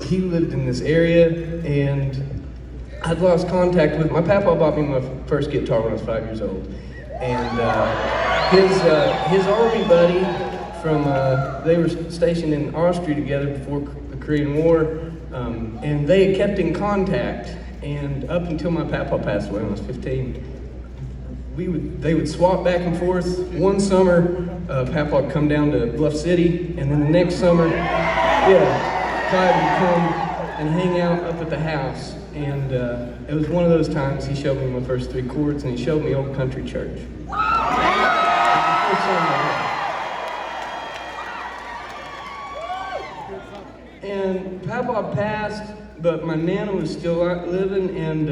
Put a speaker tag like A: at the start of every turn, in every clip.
A: he lived in this area, and I'd lost contact with. My papa bought me my first guitar when I was 5 years old, and his army buddy from they were stationed in Austria together before the Korean War, and they had kept in contact. And up until my papa passed away when I was 15, they would swap back and forth. One summer, Papa would come down to Bluff City, and then the next summer, Clyde would come and hang out up at the house. And it was one of those times he showed me my first 3 chords, and he showed me Old Country Church. And Papa passed, but my Nana was still living, and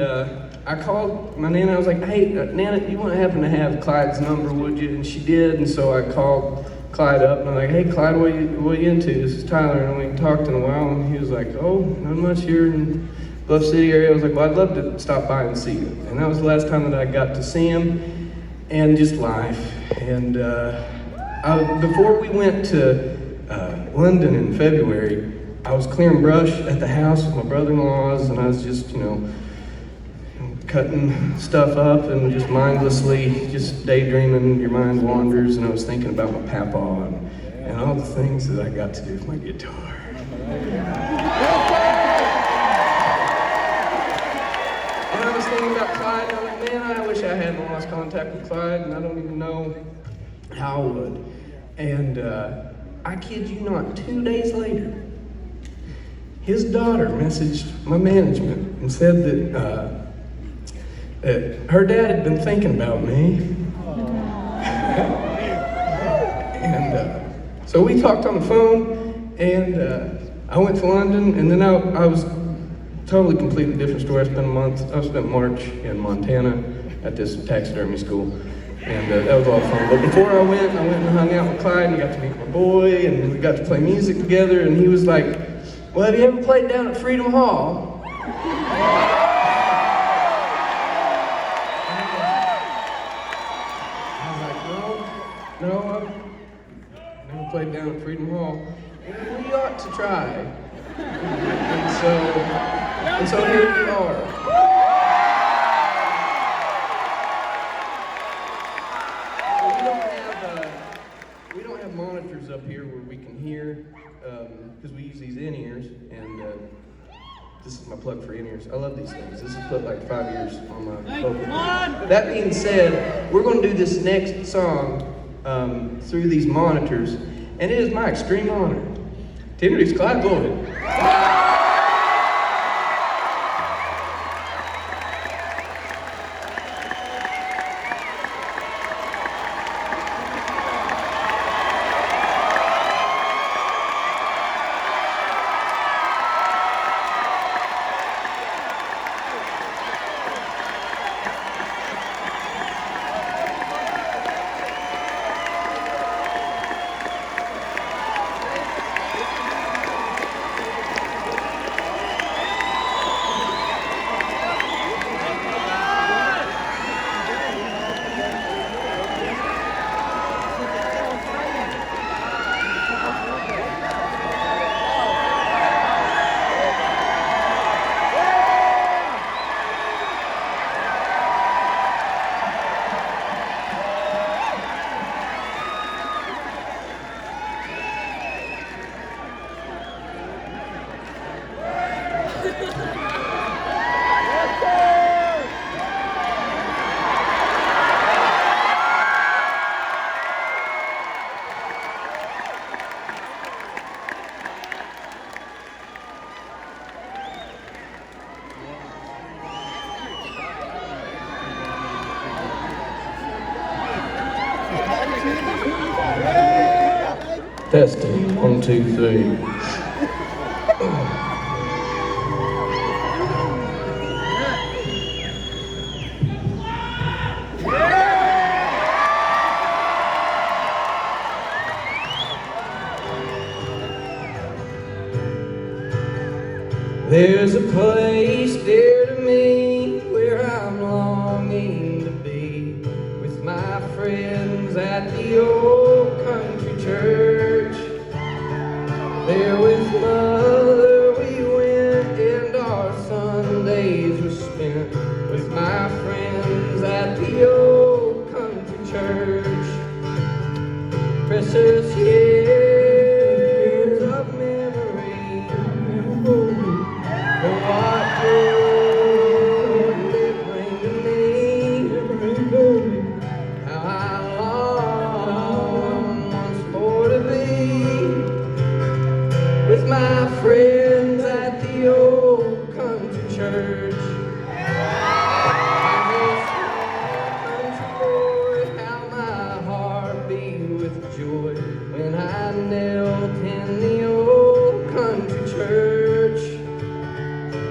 A: I called my Nana. I was like, hey, Nana, you want to happen to have Clyde's number, would you? And she did, and so I called Clyde up, and I'm like, hey, Clyde, what are you into? This is Tyler, and we talked in a while, and he was like, oh, not much here in Bluff City area. I was like, well, I'd love to stop by and see you. And that was the last time that I got to see him, and just life. And before we went to London in February, I was clearing brush at the house with my brother-in-laws, and I was just, cutting stuff up and just mindlessly just daydreaming. Your mind wanders, and I was thinking about my papa and all the things that I got to do with my guitar. And I was thinking about Clyde, and I'm like, man, I wish I hadn't lost contact with Clyde, and I don't even know how I would. And I kid you not, 2 days later, his daughter messaged my management and said that her dad had been thinking about me. And so we talked on the phone, and I went to London, and then I was totally completely different story. I spent March in Montana at this taxidermy school, and that was a lot of fun. But before I went and hung out with Clyde, and got to meet my boy, and we got to play music together, and he was like, well, have you ever played down at Freedom Hall? I was like, no, I've never played down at Freedom Hall. We ought to try. And so here we are. We don't have monitors up here where we can hear, because we use these in-ears, and this is my plug for in-ears. I love these things. This has put like 5 years on my vocal. That being said, we're going to do this next song through these monitors, and it is my extreme honor to introduce Clyde Lloyd. Testing, 1, 2, 3. There's a place dear to me where I'm longing to be with my friends at the old country church. There with mother we went friends at the old country church. Country boy, how my heart beat with joy when I knelt in the old country church.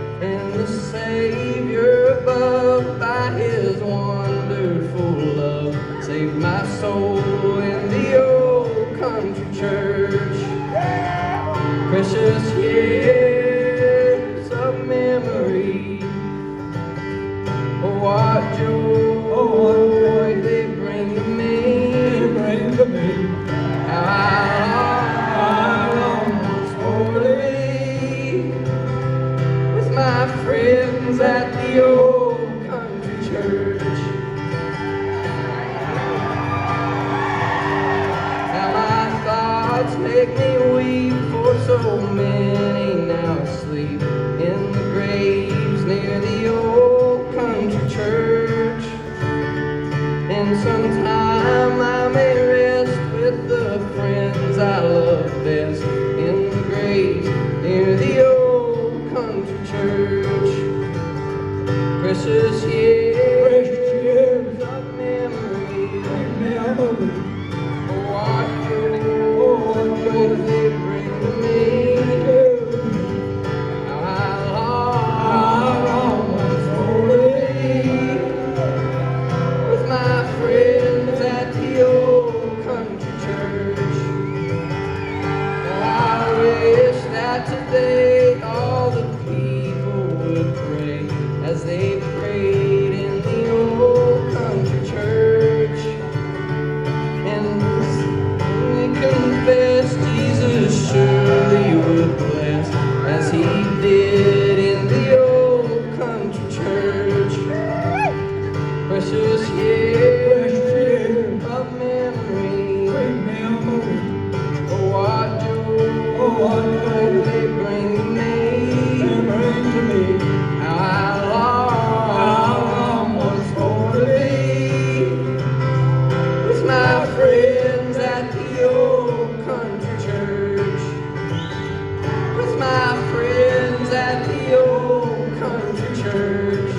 A: And the Savior above, by His wonderful love, saved my soul in the old country church. Precious years of memory, oh what joy they bring to me. How I long once more to be with my friends at the old country church. Now my thoughts make me weep, for so many now asleep in the graves near the old country church. And sometime I may rest with the friends I love best in the graves near the old country church. Precious years of memory, oh what joy they bring to me. How I long once more to be with my friends at the old country church. Now I wish that today all the people would pray as they prayed in the old country church. And they confess Jesus surely would bless as He did in the old country church. Precious years of memory, oh what joy they bring to me. How I long once more to be with my friends at the old country church. With my friends at the old country church.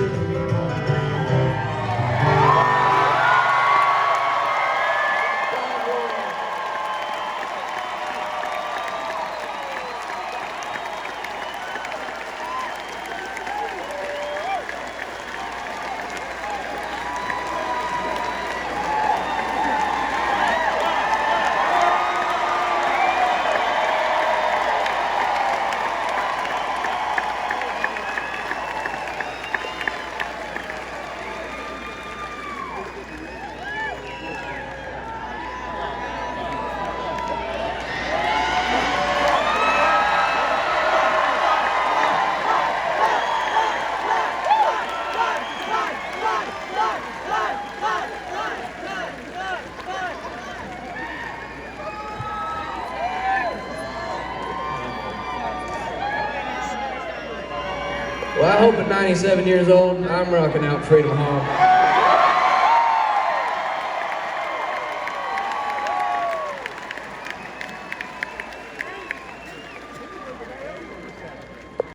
A: Well, I hope at 97 years old, I'm rocking out Freedom Hall.